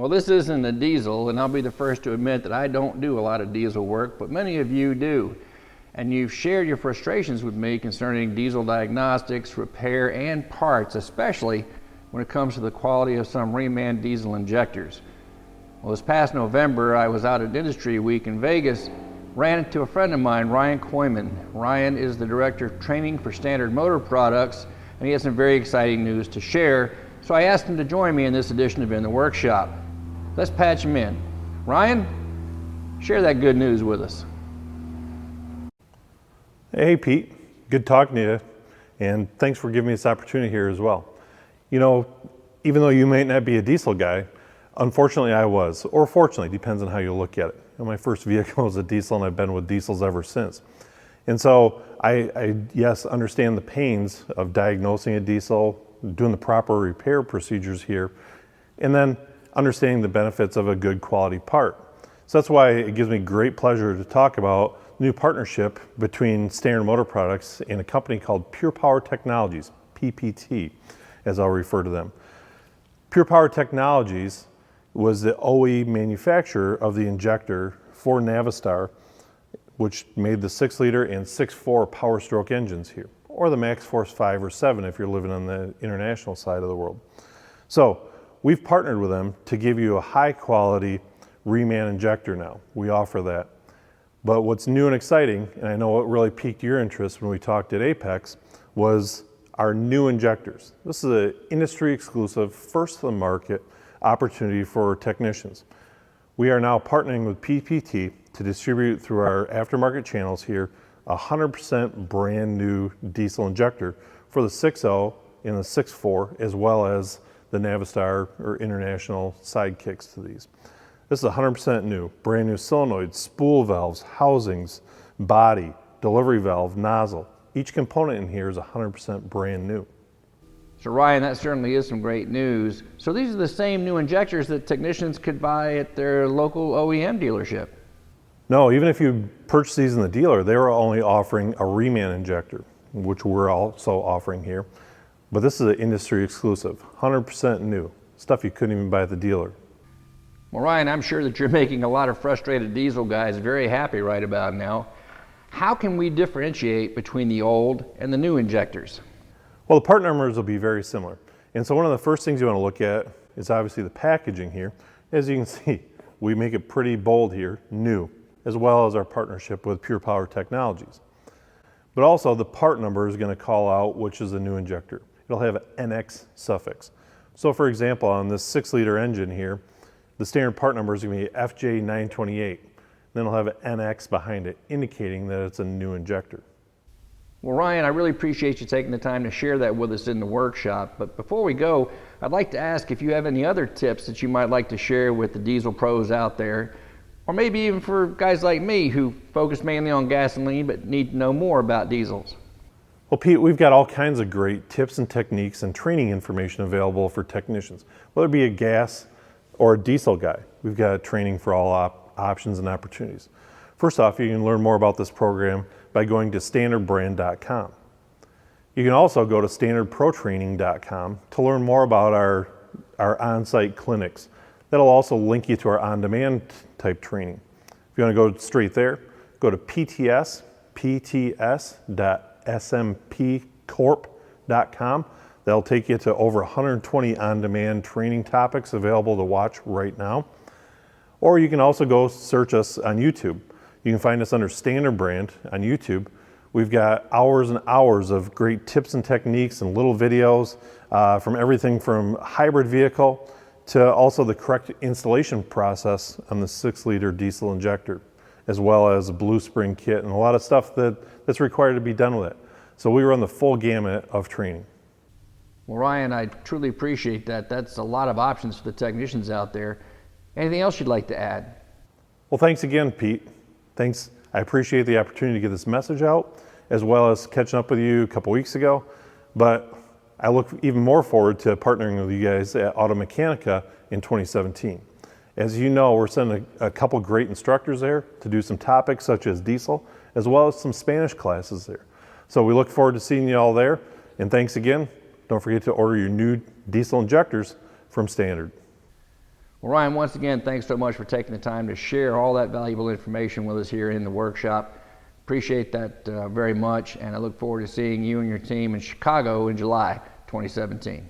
Well, this isn't a diesel, and I'll be the first to admit that I don't do a lot of diesel work, but many of you do. And you've shared your frustrations with me concerning diesel diagnostics, repair, and parts, especially when it comes to the quality of some reman diesel injectors. Well, this past November, I was out at Industry Week in Vegas, ran into a friend of mine, Ryan Kooiman. Ryan is the Director of Training for Standard Motor Products, and he has some very exciting news to share. So I asked him to join me in this edition of In the Workshop. Let's patch him in. Ryan, share that good news with us. Hey Pete, good talking to you, and thanks for giving me this opportunity here as well. You know, even though you may not be a diesel guy, unfortunately I was, or fortunately, depends on how you look at it. You know, my first vehicle was a diesel and I've been with diesels ever since. And so I yes, understand the pains of diagnosing a diesel, doing the proper repair procedures here, and then understanding the benefits of a good quality part. So that's why it gives me great pleasure to talk about new partnership between Standard Motor Products and a company called Pure Power Technologies, PPT, as I'll refer to them. Pure Power Technologies was the OE manufacturer of the injector for Navistar, which made the 6-liter and 6.4 Power Stroke engines here, or the Max Force 5 or 7 if you're living on the international side of the world. So we've partnered with them to give you a high quality reman injector now. We offer that. But what's new and exciting, and I know what really piqued your interest when we talked at AAPEX, was our new injectors. This is an industry exclusive, first to the market opportunity for technicians. We are now partnering with PPT to distribute through our aftermarket channels here 100% brand new diesel injector for the 6.0 and the 6.4, as well as the Navistar or international sidekicks to these. This is 100% new, brand new solenoids, spool valves, housings, body, delivery valve, nozzle. Each component in here is 100% brand new. So Ryan, that certainly is some great news. So these are the same new injectors that technicians could buy at their local OEM dealership? No, even if you purchase these in the dealer, they were only offering a reman injector, which we're also offering here. But this is an industry exclusive, 100% new, stuff you couldn't even buy at the dealer. Well, Ryan, I'm sure that you're making a lot of frustrated diesel guys very happy right about now. How can we differentiate between the old and the new injectors? Well, the part numbers will be very similar. And so one of the first things you want to look at is obviously the packaging here. As you can see, we make it pretty bold here, new, as well as our partnership with Pure Power Technologies. But also the part number is going to call out which is a new injector. It'll have an NX suffix. So for example, on this 6-liter engine here, the standard part number is going to be FJ928. Then it'll have an NX behind it, indicating that it's a new injector. Well, Ryan, I really appreciate you taking the time to share that with us in the workshop. But before we go, I'd like to ask if you have any other tips that you might like to share with the diesel pros out there, or maybe even for guys like me who focus mainly on gasoline but need to know more about diesels. Well, Pete, we've got all kinds of great tips and techniques and training information available for technicians, whether it be a gas or a diesel guy. We've got training for all options and opportunities. First off, you can learn more about this program by going to standardbrand.com. You can also go to standardprotraining.com to learn more about our on-site clinics. That'll also link you to our on-demand type training. If you want to go straight there, go to pts.smccorp.com. That'll take you to over 120 on-demand training topics available to watch right now. Or you can also go search us on YouTube. You can find us under Standard Brand on YouTube. We've got hours and hours of great tips and techniques and little videos from everything from hybrid vehicle to also the correct installation process on the 6-liter diesel injector, as well as a blue spring kit and a lot of stuff that's required to be done with it. So we run the full gamut of training. Well, Ryan, I truly appreciate that. That's a lot of options for the technicians out there. Anything else you'd like to add? Well, thanks again, Pete. Thanks. I appreciate the opportunity to get this message out, as well as catching up with you a couple weeks ago. But I look even more forward to partnering with you guys at Automechanica in 2017. As you know, we're sending a couple great instructors there to do some topics such as diesel, as well as some Spanish classes there. So we look forward to seeing you all there. And thanks again. Don't forget to order your new diesel injectors from Standard. Well, Ryan, once again, thanks so much for taking the time to share all that valuable information with us here in the workshop. Appreciate that very much, and I look forward to seeing you and your team in Chicago in July 2017.